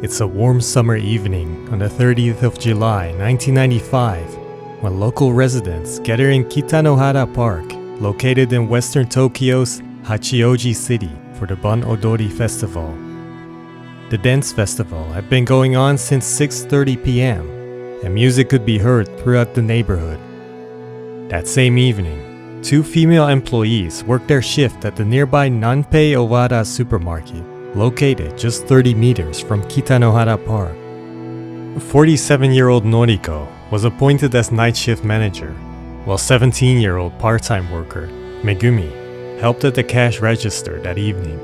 It's a warm summer evening on the 30th of July 1995 when local residents gather in Kitanohara Park, located in western Tokyo's Hachioji city, for the Bon Odori festival. The dance festival had been going on since 6:30 p.m. and music could be heard throughout the neighborhood. That same evening, 2 female employees worked their shift at the nearby Nanpei Owada supermarket, located just 30 meters from Kitanohara Park. 47-year-old Noriko was appointed as night shift manager, while 17-year-old part-time worker Megumi helped at the cash register that evening.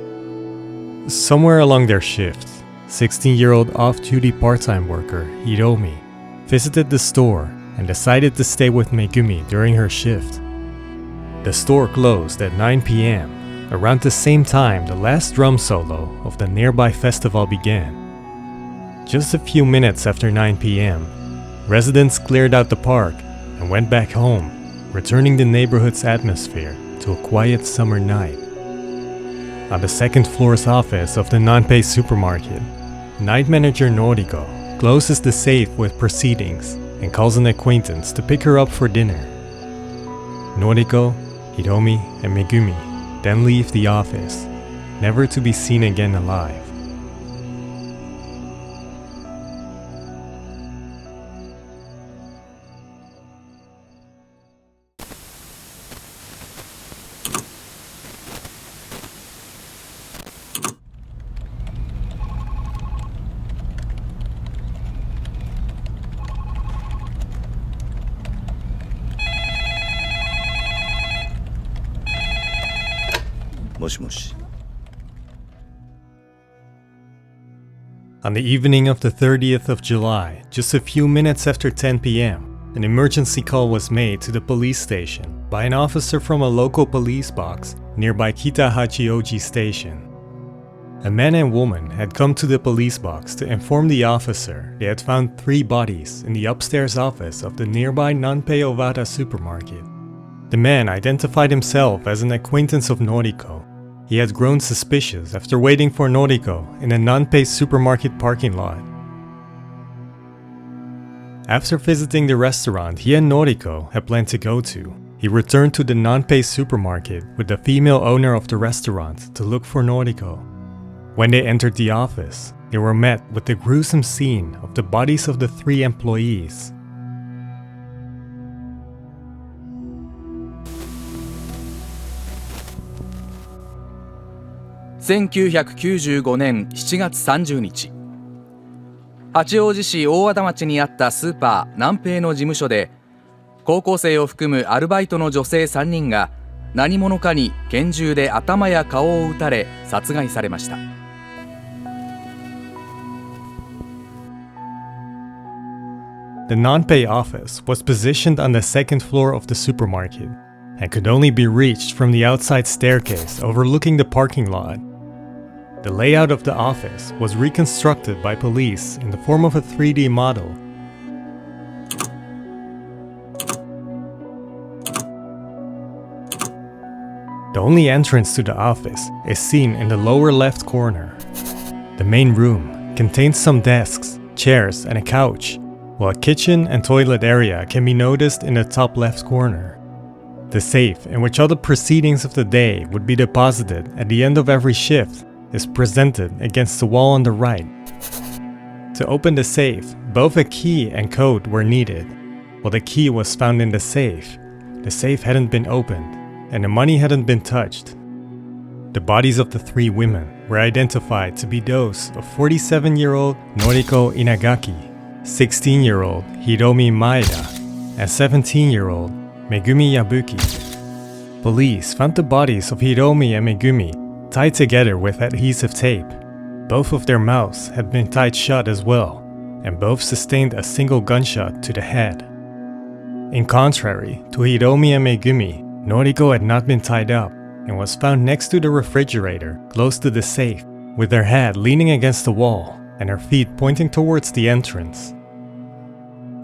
Somewhere along their shift, 16-year-old off-duty part-time worker Hiromi visited the store and decided to stay with Megumi during her shift. The store closed at 9 p.m., around the same time the last drum solo of the nearby festival began. Just a few minutes after 9 p.m., residents cleared out the park and went back home, returning the neighborhood's atmosphere to a quiet summer night. On the second floor's office of the Nanpei supermarket, night manager Noriko closes the safe with proceedings and calls an acquaintance to pick her up for dinner. Noriko, Hiromi, and Megumi then leave the office, never to be seen again alive. On the evening of the 30th of July, just a few minutes after 10 p.m., an emergency call was made to the police station by an officer from a local police box nearby Kita Hachioji station. A man and woman had come to the police box to inform the officer they had found 3 bodies in the upstairs office of the nearby Nanpei Owada supermarket. The man identified himself as an acquaintance of Noriko. He had grown suspicious after waiting for Noriko in a Nanpei supermarket parking lot. After visiting the restaurant he and Noriko had planned to go to, he returned to the Nanpei supermarket with the female owner of the restaurant to look for Noriko. When they entered the office, they were met with the gruesome scene of the bodies of the 3 employees.1995年7月30日、八王子市大和田町にあったスーパー南平の事務所で、高校生を含むアルバイトの女性3人が何者かに拳銃で頭や顔を撃たれ殺害されました。The Nanpei office was positioned on the second floor of the supermarket and could only be reached from the outside staircase overlooking the parking lot. The layout of the office was reconstructed by police in the form of a 3D model. The only entrance to the office is seen in the lower left corner. The main room contains some desks, chairs, and a couch, while a kitchen and toilet area can be noticed in the top left corner. The safe in which all the proceedings of the day would be deposited at the end of every shift is presented against the wall on the right. To open the safe, both a key and code were needed. While the key was found in the safe hadn't been opened, and the money hadn't been touched. The bodies of the 3 women were identified to be those of 47-year-old Noriko Inagaki, 16-year-old Hiromi Maeda, and 17-year-old Megumi Yabuki. Police found the bodies of Hiromi and Megumi tied together with adhesive tape. Both of their mouths had been tied shut as well, and both sustained a single gunshot to the head. In contrary to Hiromi and Megumi, Noriko had not been tied up and was found next to the refrigerator close to the safe, with her head leaning against the wall and her feet pointing towards the entrance.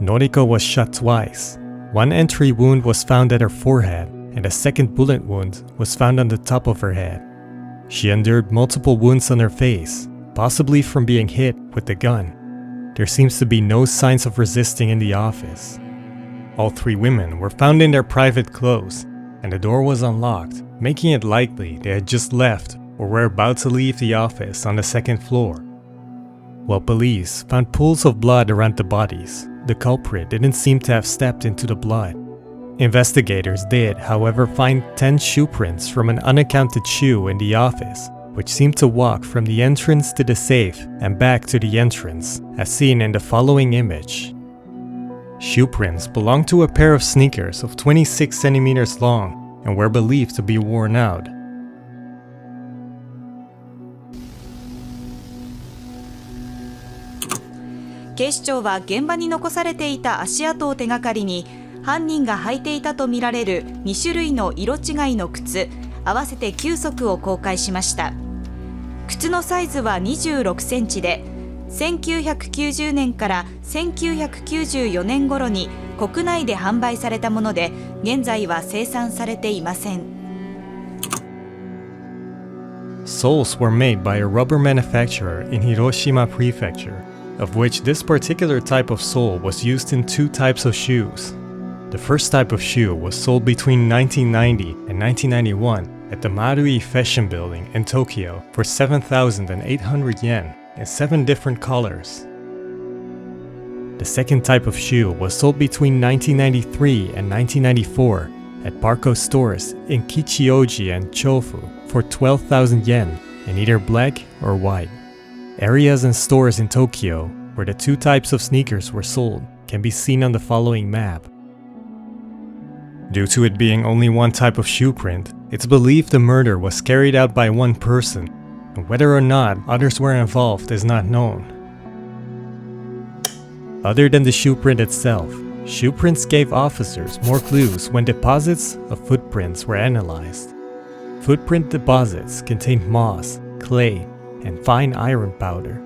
Noriko was shot twice. One entry wound was found at her forehead, and a second bullet wound was found on the top of her head. She endured multiple wounds on her face, possibly from being hit with the gun. There seems to be no signs of resisting in the office. All three women were found in their private clothes, and the door was unlocked, making it likely they had just left or were about to leave the office on the second floor. While police found pools of blood around the bodies, the culprit didn't seem to have stepped into the blood. Investigators did, however, find 10 shoe prints from an unaccounted shoe in the office, which seemed to walk from the entrance to the safe and back to the entrance, as seen in the following image. Shoe prints belonged to a pair of sneakers of 26 centimeters long and were believed to be worn out.「警視庁は現場に残されていた足跡を手がかりに犯人が履いていたとみられる2種類の色違いの靴合わせて9足を公開しました。靴のサイズは26センチで1990年から1994年頃に国内で販売されたもので現在は生産されていません。Soles were made by a rubber manufacturer in Hiroshima Prefecture, of which this particular type of sole was used in 2 types of shoes. The first type of shoe was sold between 1990 and 1991 at the Marui Fashion Building in Tokyo for 7,800 yen in 7 different colors. The second type of shoe was sold between 1993 and 1994 at Barco stores in Hachioji and Chofu for 12,000 yen in either black or white. Areas and stores in Tokyo where the 2 types of sneakers were sold can be seen on the following map. Due to it being only one type of shoe print, it's believed the murder was carried out by one person, and whether or not others were involved is not known. Other than the shoe print itself, shoe prints gave officers more clues when deposits of footprints were analyzed. Footprint deposits contained moss, clay, and fine iron powder.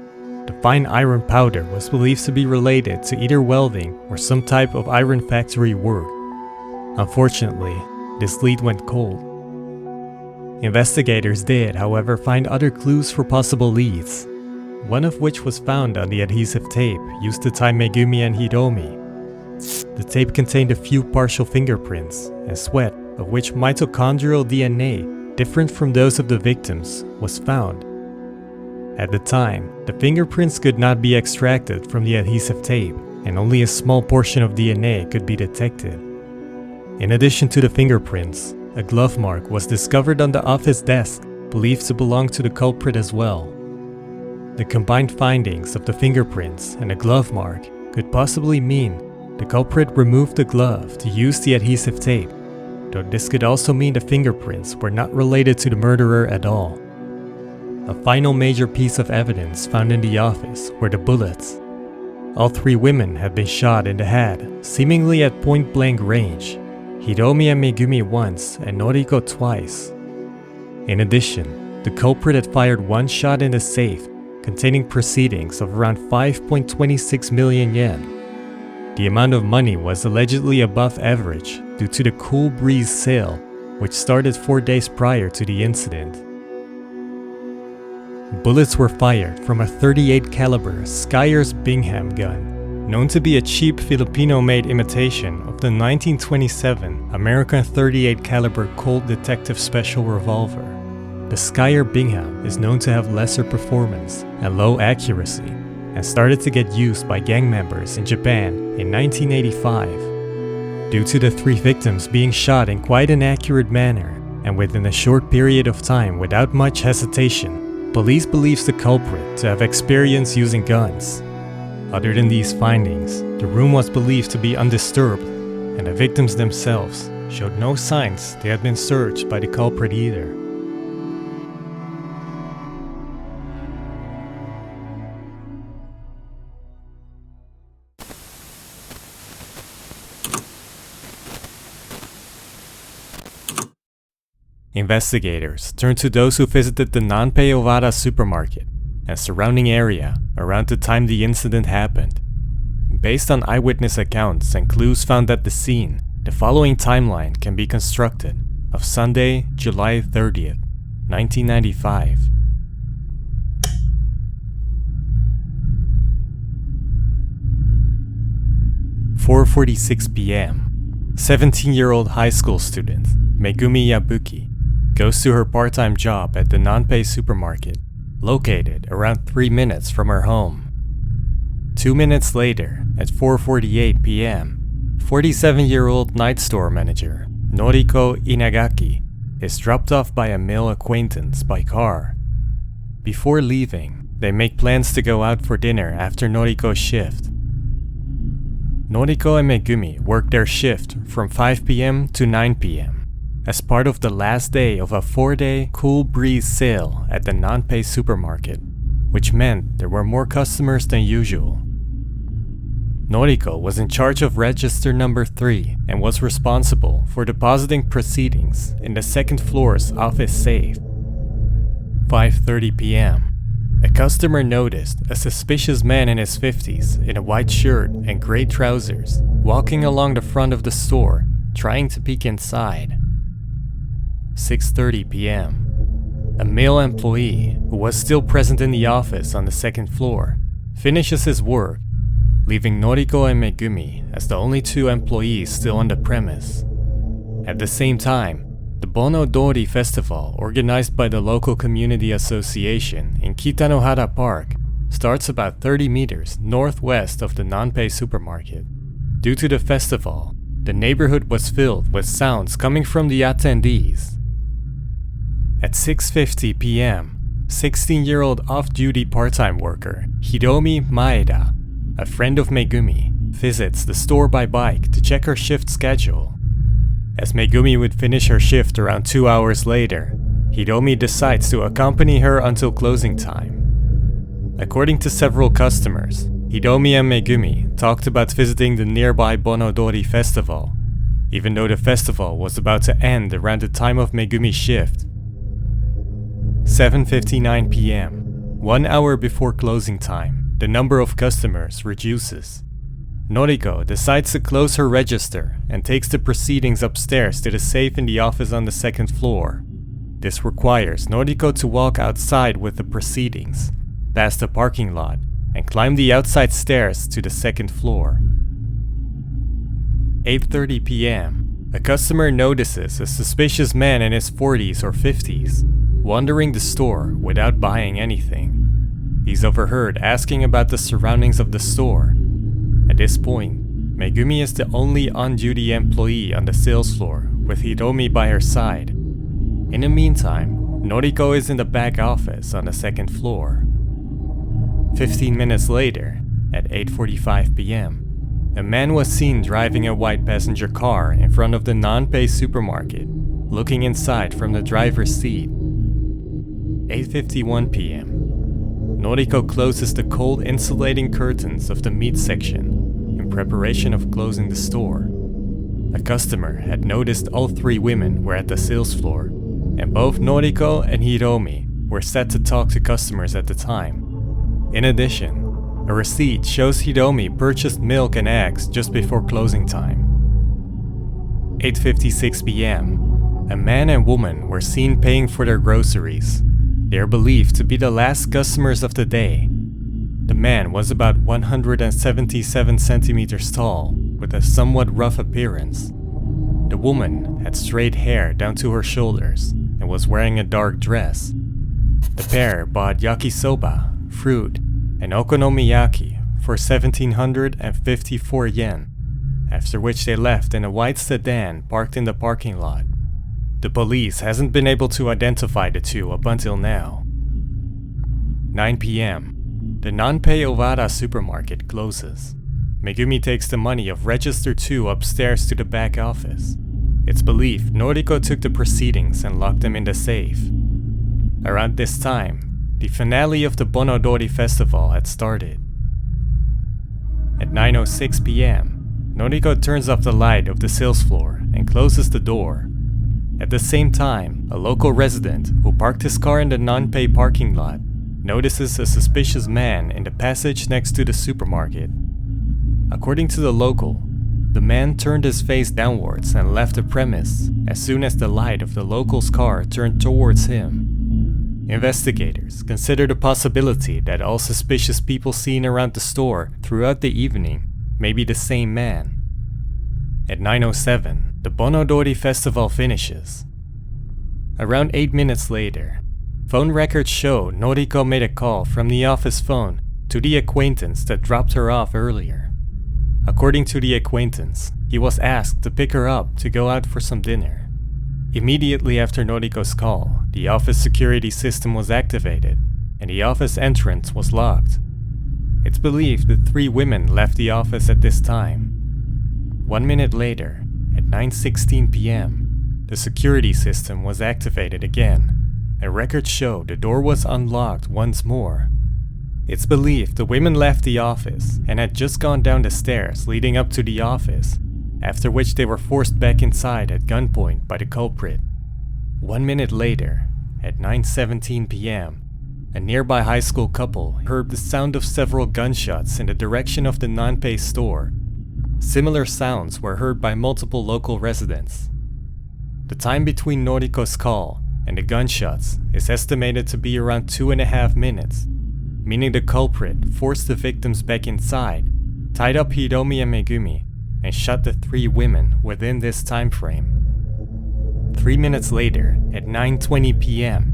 The fine iron powder was believed to be related to either welding or some type of iron factory work. Unfortunately, this lead went cold. Investigators did, however, find other clues for possible leads, one of which was found on the adhesive tape used to tie Megumi and Hiromi. The tape contained a few partial fingerprints and sweat, of which mitochondrial DNA, different from those of the victims, was found. At the time, the fingerprints could not be extracted from the adhesive tape, and only a small portion of DNA could be detected. In addition to the fingerprints, a glove mark was discovered on the office desk, believed to belong to the culprit as well. The combined findings of the fingerprints and a glove mark could possibly mean the culprit removed the glove to use the adhesive tape, though this could also mean the fingerprints were not related to the murderer at all. A final major piece of evidence found in the office were the bullets. All 3 women had been shot in the head, seemingly at point-blank range. Hiromi and Megumi once, and Noriko twice. In addition, the culprit had fired 1 shot in the safe, containing proceedings of around 5.26 million yen. The amount of money was allegedly above average due to the Cool Breeze sale, which started 4 days prior to the incident. Bullets were fired from a .38 caliber Skyers Bingham gun, known to be a cheap Filipino-made imitation of the 1927 American .38 caliber Colt Detective Special revolver. The Skyers Bingham is known to have lesser performance and low accuracy, and started to get used by gang members in Japan in 1985. Due to the 3 victims being shot in quite an accurate manner, and within a short period of time without much hesitation, police believes the culprit to have experience using guns. Other than these findings, the room was believed to be undisturbed, and the victims themselves showed no signs they had been searched by the culprit either. Investigators turned to those who visited the Nanpei Owada supermarket and surrounding area around the time the incident happened. Based on eyewitness accounts and clues found at the scene, the following timeline can be constructed of Sunday, July 30th, 1995. 4:46 p.m., 17-year-old high school student Megumi Yabuki goes to her part-time job at the Nanpei supermarket, located around 3 minutes from her home. 2 minutes later, at 4:48 p.m., 47-year-old night store manager Noriko Inagaki is dropped off by a male acquaintance by car. Before leaving, they make plans to go out for dinner after Noriko's shift. Noriko and Megumi work their shift from 5 p.m. to 9 p.m. as part of the last day of a 4-day cool breeze sale at the Nanpei supermarket, which meant there were more customers than usual. Noriko was in charge of register number 3 and was responsible for depositing proceedings in the second floor's office safe. 5:30 p.m. A customer noticed a suspicious man in his 50s in a white shirt and gray trousers walking along the front of the store, trying to peek inside. 6:30 p.m. A male employee who was still present in the office on the second floor finishes his work, leaving Noriko and Megumi as the only 2 employees still on the premise. At the same time, the Bon Odori festival, organized by the local community association in Kitanohara Park, starts about 30 meters northwest of the Nanpei supermarket. Due to the festival, the neighborhood was filled with sounds coming from the attendees. At 6:50 p.m., 16-year-old off-duty part-time worker Hiromi Maeda, a friend of Megumi, visits the store by bike to check her shift schedule. As Megumi would finish her shift around 2 hours later, Hiromi decides to accompany her until closing time. According to several customers, Hiromi and Megumi talked about visiting the nearby Bon Odori festival, even though the festival was about to end around the time of Megumi's shift. 7:59 p.m. 1 hour before closing time, the number of customers reduces. Noriko decides to close her register and takes the proceedings upstairs to the safe in the office on the second floor. This requires Noriko to walk outside with the proceedings, past the parking lot, and climb the outside stairs to the second floor. 8:30 p.m. A customer notices a suspicious man in his 40s or 50s, wandering the store without buying anything. He's overheard asking about the surroundings of the store. At this point, Megumi is the only on-duty employee on the sales floor, with Hiromi by her side. In the meantime, Noriko is in the back office on the second floor. 15 minutes later, at 8:45 p.m., a man was seen driving a white passenger car in front of the Nanpei supermarket, looking inside from the driver's seat. 8:51 p.m. Noriko closes the cold insulating curtains of the meat section in preparation of closing the store. A customer had noticed all 3 women were at the sales floor, and both Noriko and Hiromi were set to talk to customers at the time. In addition, a receipt shows Hiromi purchased milk and eggs just before closing time. 8:56 p.m. A man and woman were seen paying for their groceries. They are believed to be the last customers of the day. The man was about 177 centimeters tall, with a somewhat rough appearance. The woman had straight hair down to her shoulders and was wearing a dark dress. The pair bought yakisoba, fruit, and okonomiyaki for 1,754 yen, after which they left in a white sedan parked in the parking lot. The police hasn't been able to identify the 2 up until now. 9 p.m. The Nanpei Owada supermarket closes. Megumi takes the money of Register 2 upstairs to the back office. It's believed Noriko took the proceedings and locked them in the safe. Around this time, the finale of the Bon Odori festival had started. At 9:06 p.m., Noriko turns off the light of the sales floor and closes the door. At the same time, a local resident who parked his car in the Nanpei parking lot notices a suspicious man in the passage next to the supermarket. According to the local, the man turned his face downwards and left the premise as soon as the light of the local's car turned towards him. Investigators consider the possibility that all suspicious people seen around the store throughout the evening may be the same man. At 9:07, the Bon Odori festival finishes. Around 8 minutes later, phone records show Noriko made a call from the office phone to the acquaintance that dropped her off earlier. According to the acquaintance, he was asked to pick her up to go out for some dinner. Immediately after Noriko's call, the office security system was activated and the office entrance was locked. It's believed that 3 women left the office at this time. 1 minute later, at 9:16 p.m., the security system was activated again, and records show the door was unlocked once more. It's believed the women left the office and had just gone down the stairs leading up to the office, after which they were forced back inside at gunpoint by the culprit. 1 minute later, at 9:17 p.m., a nearby high school couple heard the sound of several gunshots in the direction of the Nanpei store. Similar sounds were heard by multiple local residents. The time between Noriko's call and the gunshots is estimated to be around 2.5 minutes, meaning the culprit forced the victims back inside, tied up Hiromi and Megumi, and shot the 3 women within this time frame. 3 minutes later, at 9:20 p.m.,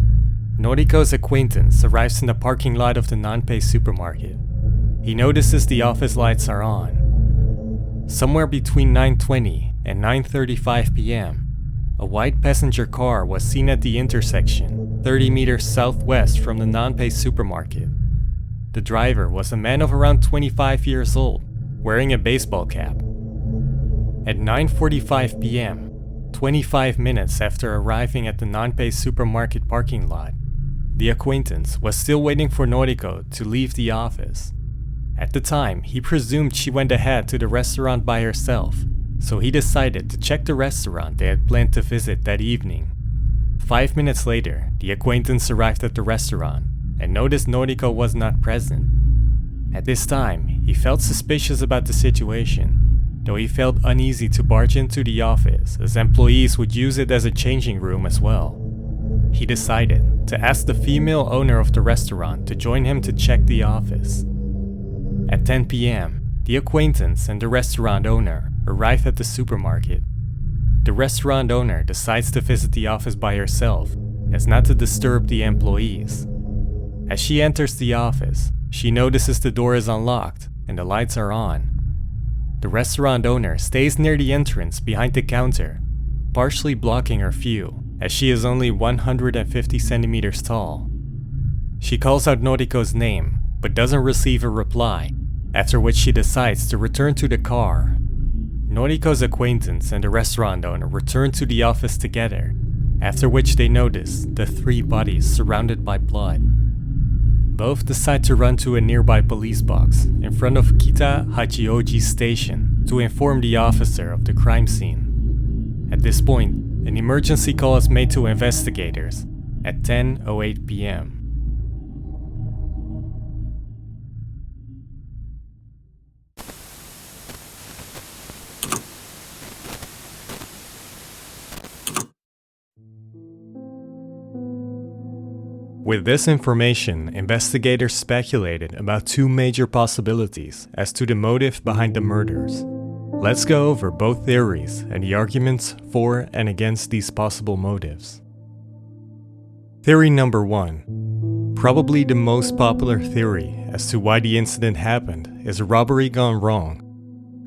Noriko's acquaintance arrives in the parking lot of the Nanpei supermarket. He notices the office lights are on. Somewhere between 9:20 and 9:35 p.m., a white passenger car was seen at the intersection, 30 meters southwest from the Nanpei supermarket. The driver was a man of around 25 years old, wearing a baseball cap. At 9:45 p.m., 25 minutes after arriving at the Nanpei supermarket parking lot, the acquaintance was still waiting for Noriko to leave the office. At the time, he presumed she went ahead to the restaurant by herself, so he decided to check the restaurant they had planned to visit that evening. 5 minutes later, the acquaintance arrived at the restaurant and noticed Noriko was not present. At this time, he felt suspicious about the situation, though he felt uneasy to barge into the office as employees would use it as a changing room as well. He decided to ask the female owner of the restaurant to join him to check the office. At 10 p.m., the acquaintance and the restaurant owner arrive at the supermarket. The restaurant owner decides to visit the office by herself, as not to disturb the employees. As she enters the office, she notices the door is unlocked and the lights are on. The restaurant owner stays near the entrance behind the counter, partially blocking her view, as she is only 150 centimeters tall. She calls out Noriko's name, but doesn't receive a reply, after which she decides to return to the car. Noriko's acquaintance and the restaurant owner return to the office together, after which they notice the 3 bodies surrounded by blood. Both decide to run to a nearby police box in front of Kita Hachioji station to inform the officer of the crime scene. At this point, an emergency call is made to investigators at 10:08 p.m. With this information, investigators speculated about 2 major possibilities as to the motive behind the murders. Let's go over both theories and the arguments for and against these possible motives. Theory number 1. Probably the most popular theory as to why the incident happened is a robbery gone wrong.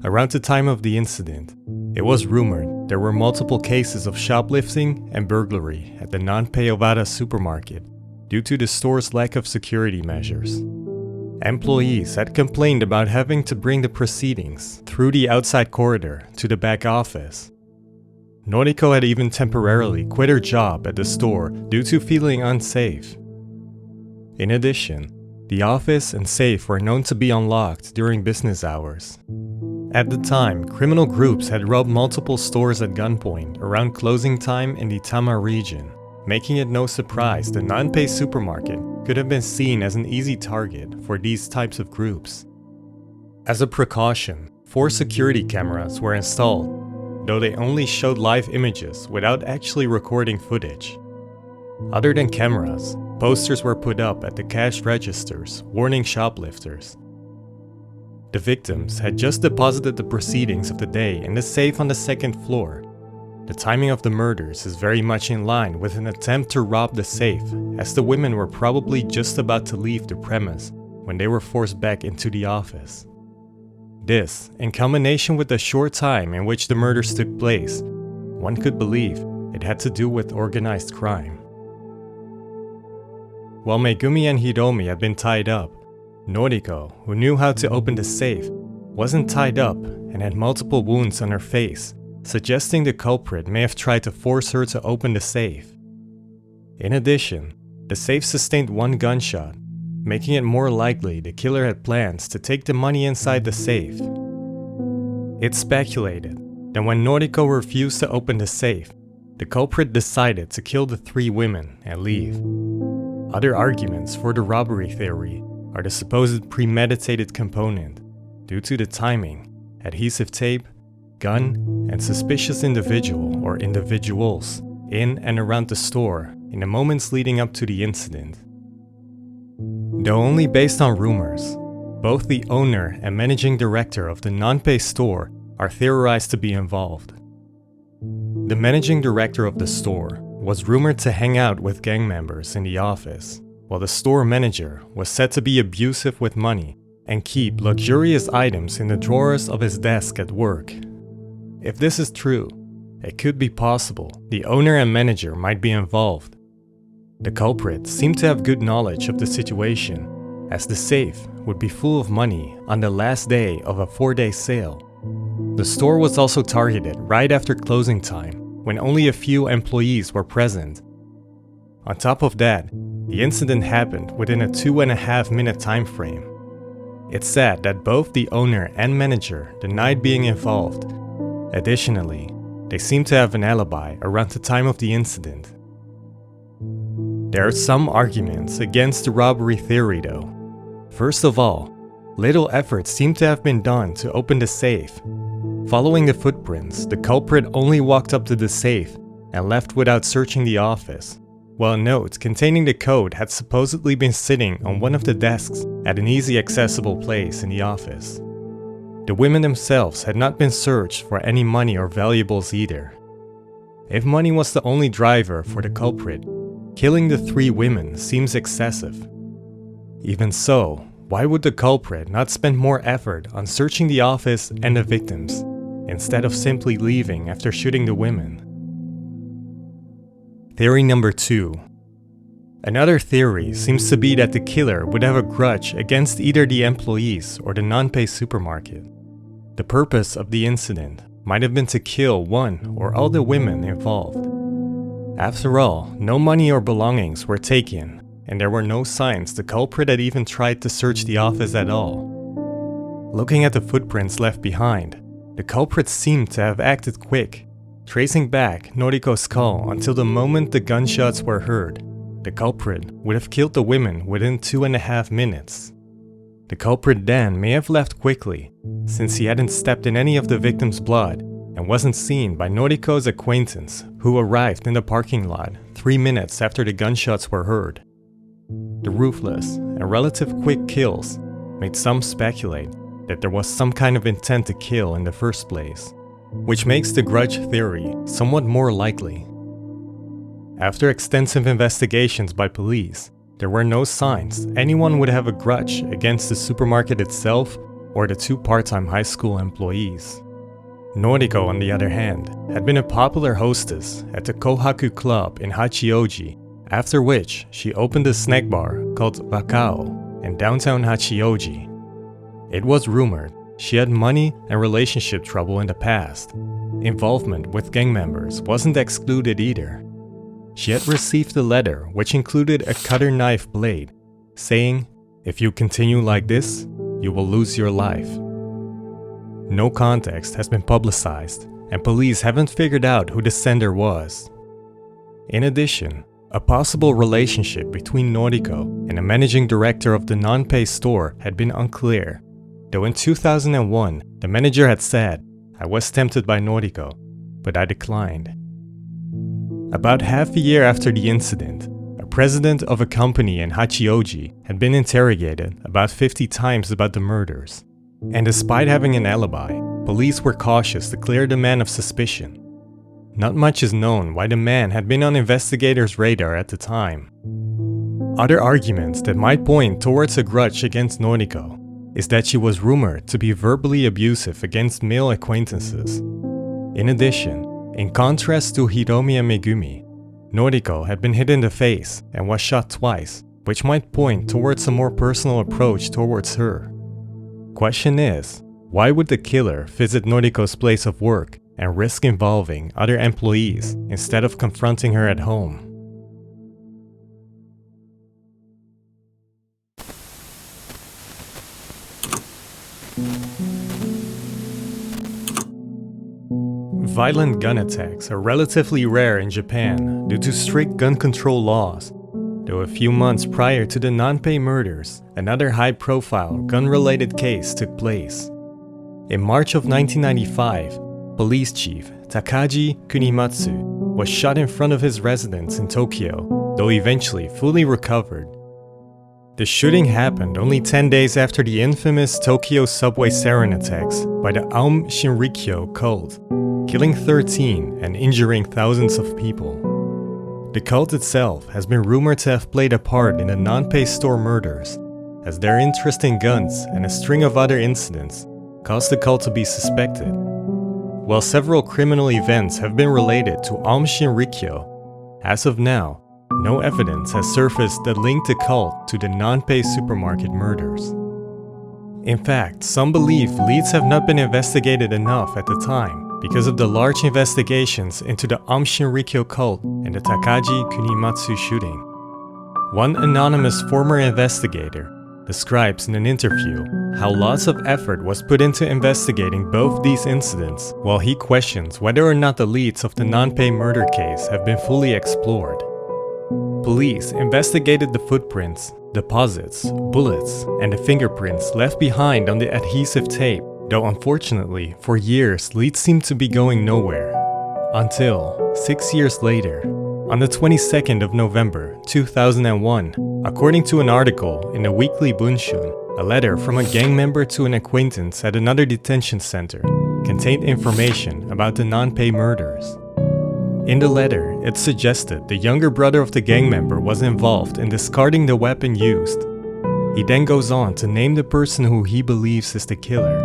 Around the time of the incident, it was rumored there were multiple cases of shoplifting and burglary at the Nanpei Owada supermarket due to the store's lack of security measures. Employees had complained about having to bring the proceedings through the outside corridor to the back office. Noriko had even temporarily quit her job at the store due to feeling unsafe. In addition, the office and safe were known to be unlocked during business hours. At the time, criminal groups had robbed multiple stores at gunpoint around closing time in the Tama region, making it no surprise the Nanpei supermarket could have been seen as an easy target for these types of groups. As a precaution, 4 security cameras were installed, though they only showed live images without actually recording footage. Other than cameras, posters were put up at the cash registers warning shoplifters. The victims had just deposited the proceedings of the day in the safe on the second floor. The timing of the murders is very much in line with an attempt to rob the safe, as the women were probably just about to leave the premise when they were forced back into the office. This, in combination with the short time in which the murders took place, one could believe it had to do with organized crime. While Megumi and Hiromi had been tied up, Noriko, who knew how to open the safe, wasn't tied up and had multiple wounds on her face, suggesting the culprit may have tried to force her to open the safe. In addition, the safe sustained one gunshot, making it more likely the killer had plans to take the money inside the safe. It's speculated that when Noriko refused to open the safe, the culprit decided to kill the 3 women and leave. Other arguments for the robbery theory are the supposed premeditated component, due to the timing, adhesive tape, gun, and suspicious individual or individuals in and around the store in the moments leading up to the incident. Though only based on rumors, both the owner and managing director of the Nanpei store are theorized to be involved. The managing director of the store was rumored to hang out with gang members in the office, while the store manager was said to be abusive with money and keep luxurious items in the drawers of his desk at work. If this is true, it could be possible the owner and manager might be involved. The culprit seemed to have good knowledge of the situation, as the safe would be full of money on the last day of a 4-day sale. The store was also targeted right after closing time, when only a few employees were present. On top of that, the incident happened within a 2.5-minute time frame. It's said that both the owner and manager denied being involved. Additionally, they seem to have an alibi around the time of the incident. There are some arguments against the robbery theory though. First of all, little effort seemed to have been done to open the safe. Following the footprints, the culprit only walked up to the safe and left without searching the office, while a note containing the code had supposedly been sitting on one of the desks at an easy accessible place in the office. The women themselves had not been searched for any money or valuables either. If money was the only driver for the culprit, killing the 3 women seems excessive. Even so, why would the culprit not spend more effort on searching the office and the victims, instead of simply leaving after shooting the women? Theory number 2. Another theory seems to be that the killer would have a grudge against either the employees or the Nanpei supermarket. The purpose of the incident might have been to kill one or all the women involved. After all, no money or belongings were taken, and there were no signs the culprit had even tried to search the office at all. Looking at the footprints left behind, the culprit seemed to have acted quick, tracing back Noriko's skull until the moment the gunshots were heard. The culprit would have killed the women within 2.5 minutes. The culprit then may have left quickly, since he hadn't stepped in any of the victims' blood and wasn't seen by Noriko's acquaintance, who arrived in the parking lot 3 minutes after the gunshots were heard. The ruthless and relative quick kills made some speculate that there was some kind of intent to kill in the first place, which makes the grudge theory somewhat more likely. After extensive investigations by police, there were no signs anyone would have a grudge against the supermarket itself or the 2 part-time high school employees. Noriko, on the other hand, had been a popular hostess at the Kohaku Club in Hachioji, after which she opened a snack bar called Wakao in downtown Hachioji. It was rumored she had money and relationship trouble in the past. Involvement with gang members wasn't excluded either. She had received a letter which included a cutter knife blade, saying, "If you continue like this, you will lose your life." No context has been publicized, and police haven't figured out who the sender was. In addition, a possible relationship between Noriko and the managing director of the Nanpei store had been unclear, though in 2001, the manager had said, "I was tempted by Noriko, but I declined." About half a year after the incident, a president of a company in Hachioji had been interrogated about 50 times about the murders. And despite having an alibi, police were cautious to clear the man of suspicion. Not much is known why the man had been on investigators' radar at the time. Other arguments that might point towards a grudge against Noriko is that she was rumored to be verbally abusive against male acquaintances. In addition, in contrast to Hiromi and Megumi, Noriko had been hit in the face and was shot twice, which might point towards a more personal approach towards her. Question is, why would the killer visit Noriko's place of work and risk involving other employees instead of confronting her at home? Violent gun attacks are relatively rare in Japan due to strict gun control laws, though a few months prior to the Nanpei murders, another high-profile gun-related case took place. In March of 1995, police chief Takaji Kunimatsu was shot in front of his residence in Tokyo, though eventually fully recovered. The shooting happened only 10 days after the infamous Tokyo subway sarin attacks by the Aum Shinrikyo cult, killing 13 and injuring thousands of people. The cult itself has been rumored to have played a part in the Nanpei store murders, as their interest in guns and a string of other incidents caused the cult to be suspected. While several criminal events have been related to Aum Shinrikyo, as of now, no evidence has surfaced that linked the cult to the Nanpei supermarket murders. In fact, some believe leads have not been investigated enough at the time because of the large investigations into the Aum Shinrikyo cult and the Takaji Kunimatsu shooting. One anonymous former investigator describes in an interview how lots of effort was put into investigating both these incidents, while he questions whether or not the leads of the Nanpei murder case have been fully explored. Police investigated the footprints, deposits, bullets, and the fingerprints left behind on the adhesive tape, though unfortunately, for years leads seemed to be going nowhere. Until 6 years later, on the 22nd of November 2001, according to an article in the weekly Bunshun, a letter from a gang member to an acquaintance at another detention center contained information about the Nanpei murders. In the letter, it suggested the younger brother of the gang member was involved in discarding the weapon used. He then goes on to name the person who he believes is the killer.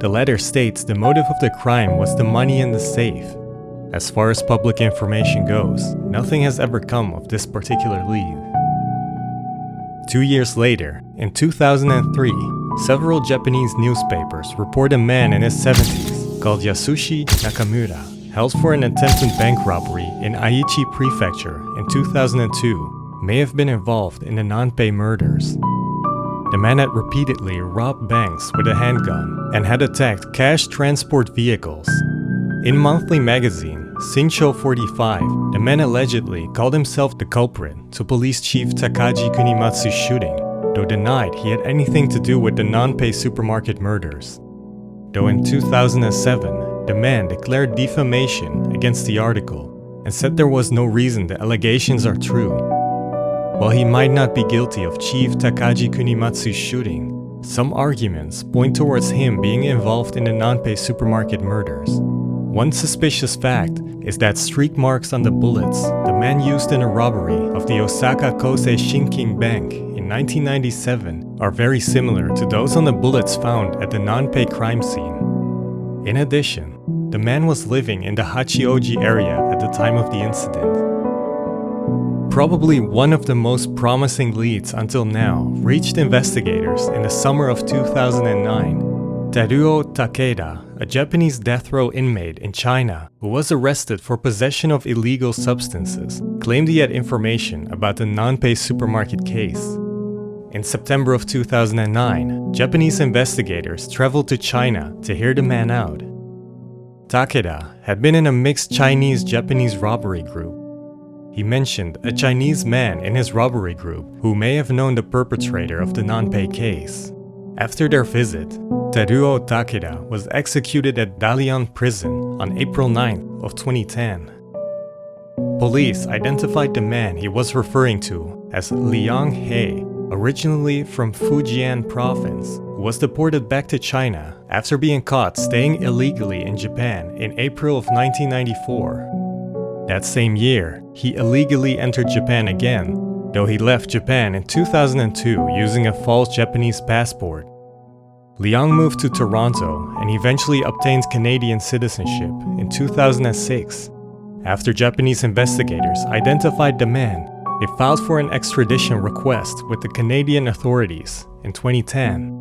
The letter states the motive of the crime was the money in the safe. As far as public information goes, nothing has ever come of this particular lead. 2 years later, in 2003, several Japanese newspapers report a man in his 70s called Yasushi Nakamura held for an attempted bank robbery in Aichi Prefecture in 2002 may have been involved in the Nanpei murders. The man had repeatedly robbed banks with a handgun and had attacked cash transport vehicles. In monthly magazine Shinsho 45, the man allegedly called himself the culprit to police chief Takaji Kunimatsu's shooting, though denied he had anything to do with the Nanpei supermarket murders. Though in 2007, the man declared defamation against the article and said there was no reason the allegations are true. While he might not be guilty of Chief Takaji Kunimatsu's shooting, some arguments point towards him being involved in the Nanpei supermarket murders. One suspicious fact is that streak marks on the bullets the man used in a robbery of the Osaka Kosei Shinkin Bank in 1997 are very similar to those on the bullets found at the Nanpei crime scene. In addition, the man was living in the Hachioji area at the time of the incident. Probably one of the most promising leads until now reached investigators in the summer of 2009. Teruo Takeda, a Japanese death row inmate in China who was arrested for possession of illegal substances, claimed he had information about the Nanpei supermarket case. In September of 2009, Japanese investigators traveled to China to hear the man out. Takeda had been in a mixed Chinese-Japanese robbery group. He mentioned a Chinese man in his robbery group who may have known the perpetrator of the Nanpei case. After their visit, Teruo Takeda was executed at Dalian prison on April 9th of 2010. Police identified the man he was referring to as Liang He, originally from Fujian province, who was deported back to China after being caught staying illegally in Japan in April of 1994. That same year, he illegally entered Japan again, though he left Japan in 2002 using a false Japanese passport. Liang moved to Toronto and eventually obtained Canadian citizenship in 2006. After Japanese investigators identified the man, they filed for an extradition request with the Canadian authorities in 2010.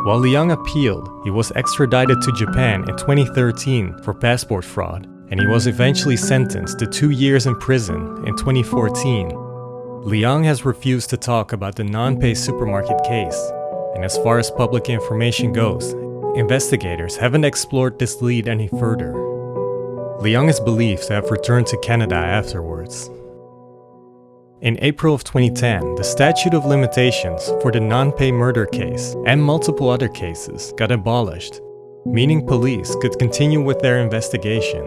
While Liang appealed, he was extradited to Japan in 2013 for passport fraud, and he was eventually sentenced to 2 years in prison in 2014. Liang has refused to talk about the Nanpei supermarket case, and as far as public information goes, investigators haven't explored this lead any further. Liang is believed to have returned to Canada afterwards. In April of 2010, the statute of limitations for the Nanpei murder case and multiple other cases got abolished, meaning police could continue with their investigation.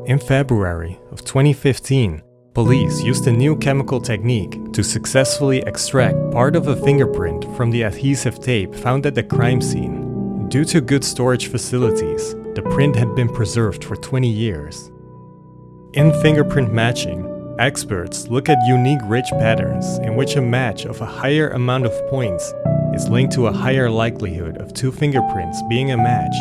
In February of 2015, police used a new chemical technique to successfully extract part of a fingerprint from the adhesive tape found at the crime scene. Due to good storage facilities, the print had been preserved for 20 years. In fingerprint matching, experts look at unique ridge patterns in which a match of a higher amount of points is linked to a higher likelihood of two fingerprints being a match.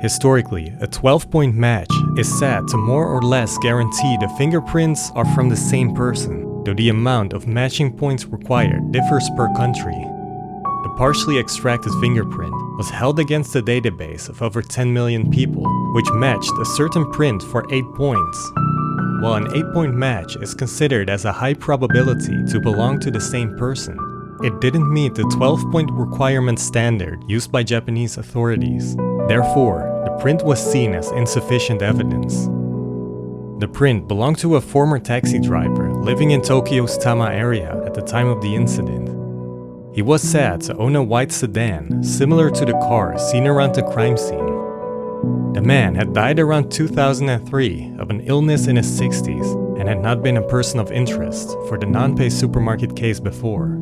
Historically, a 12-point match is said to more or less guarantee the fingerprints are from the same person, though the amount of matching points required differs per country. The partially extracted fingerprint was held against a database of over 10 million people, which matched a certain print for 8 points. While an 8-point match is considered as a high probability to belong to the same person, it didn't meet the 12-point requirement standard used by Japanese authorities. Therefore, the print was seen as insufficient evidence. The print belonged to a former taxi driver living in Tokyo's Tama area at the time of the incident. He was said to own a white sedan similar to the car seen around the crime scene. The man had died around 2003 of an illness in his 60s and had not been a person of interest for the Nanpei supermarket case before.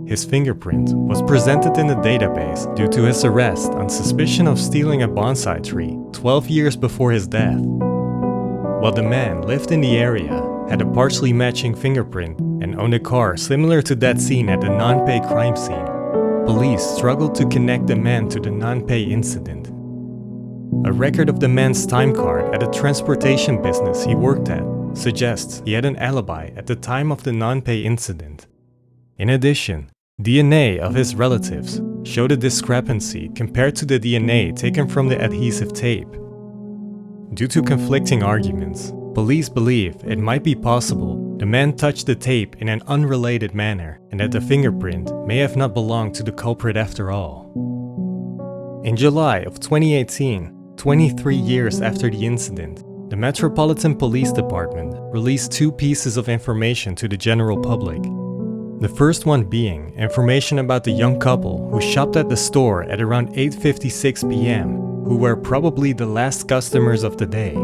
His fingerprint was presented in the database due to his arrest on suspicion of stealing a bonsai tree 12 years before his death. While the man lived in the area, had a partially matching fingerprint, and owned a car similar to that seen at the Nanpei crime scene, police struggled to connect the man to the Nanpei incident. A record of the man's time card at a transportation business he worked at suggests he had an alibi at the time of the Nanpei incident. In addition, DNA of his relatives showed a discrepancy compared to the DNA taken from the adhesive tape. Due to conflicting arguments, police believe it might be possible the man touched the tape in an unrelated manner and that the fingerprint may have not belonged to the culprit after all. In July of 2018, 23 years after the incident, the Metropolitan Police Department released 2 pieces of information to the general public. The first one being information about the young couple who shopped at the store at around 8:56 p.m., who were probably the last customers of the day.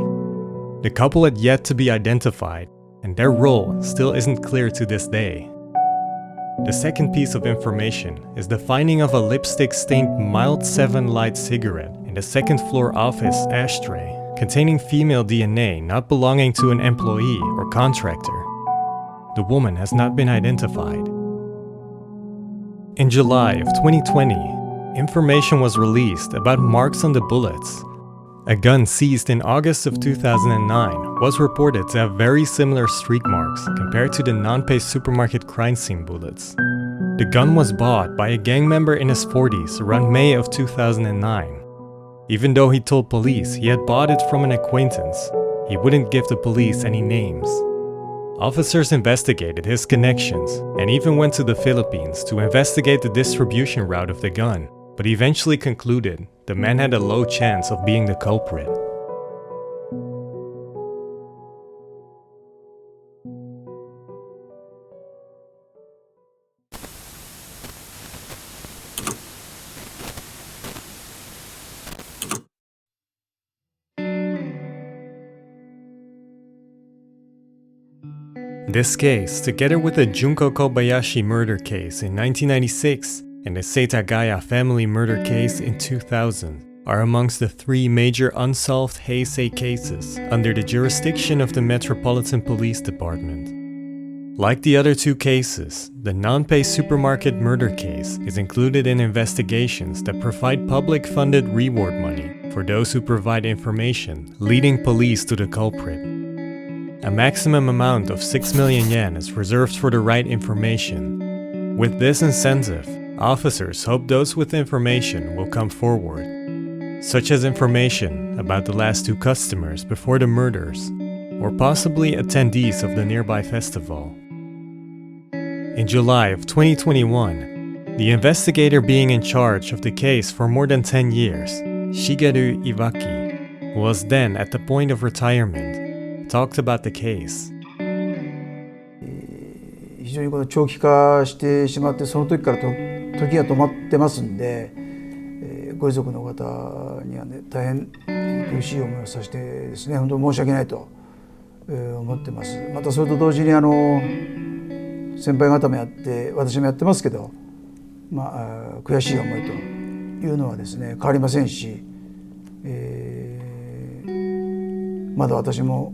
The couple had yet to be identified, and their role still isn't clear to this day. The second piece of information is the finding of a lipstick-stained mild 7 light cigarette in the second-floor office ashtray, containing female DNA not belonging to an employee or contractor. The woman has not been identified. In July of 2020, information was released about marks on the bullets. A gun seized in August of 2009 was reported to have very similar streak marks compared to the Nanpei supermarket crime scene bullets. The gun was bought by a gang member in his 40s around May of 2009. Even though he told police he had bought it from an acquaintance, he wouldn't give the police any names. Officers investigated his connections and even went to the Philippines to investigate the distribution route of the gun, but eventually concluded the man had a low chance of being the culprit. This case, together with the Junko Kobayashi murder case in 1996 and the Setagaya family murder case in 2000 are amongst the 3 major unsolved Heisei cases under the jurisdiction of the Metropolitan Police Department. Like the other 2 cases, the Nanpei supermarket murder case is included in investigations that provide public-funded reward money for those who provide information leading police to the culprit. A maximum amount of 6 million yen is reserved for the right information. With this incentive, officers hope those with information will come forward, such as information about the last 2 customers before the murders, or possibly attendees of the nearby festival. In July of 2021, the investigator being in charge of the case for more than 10 years, Shigeru Iwaki, who was then at the point of retirement, talked about the case. 非常にこの長期化してしまって、その時から時が止まってますんで、ご遺族の方にはね、大変苦しい思いをさせてですね、本当に申し訳ないと思ってます。またそれと同時に先輩方もやって、私もやってますけど、悔しい思いというのはですね変わりませんし、まだ私も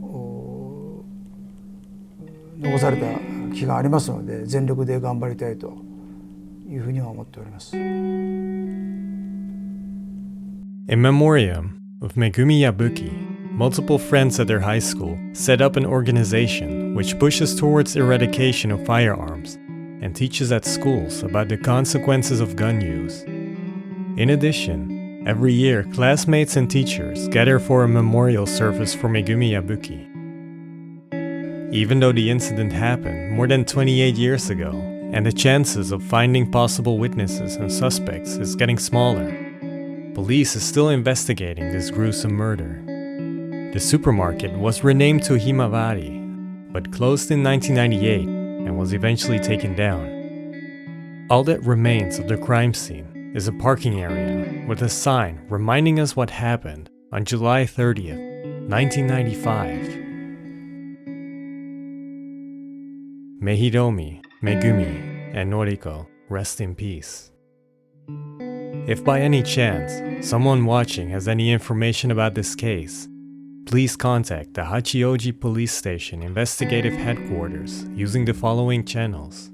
残された期間ありますので、全力で頑張りたいというふうには思っております。In memoriam of Megumi Yabuki, multiple friends at their high school set up an organization which pushes towards eradication of firearms and teaches at schools about the consequences of gun use. In addition, every year classmates and teachers gather for a memorial service for Megumi Yabuki. Even though the incident happened more than 28 years ago, and the chances of finding possible witnesses and suspects is getting smaller, police is still investigating this gruesome murder. The supermarket was renamed to Himawari, but closed in 1998 and was eventually taken down. All that remains of the crime scene is a parking area with a sign reminding us what happened on July 30th, 1995. May Hiromi, Megumi, and Noriko rest in peace. If by any chance someone watching has any information about this case, please contact the Hachioji Police Station Investigative Headquarters using the following channels.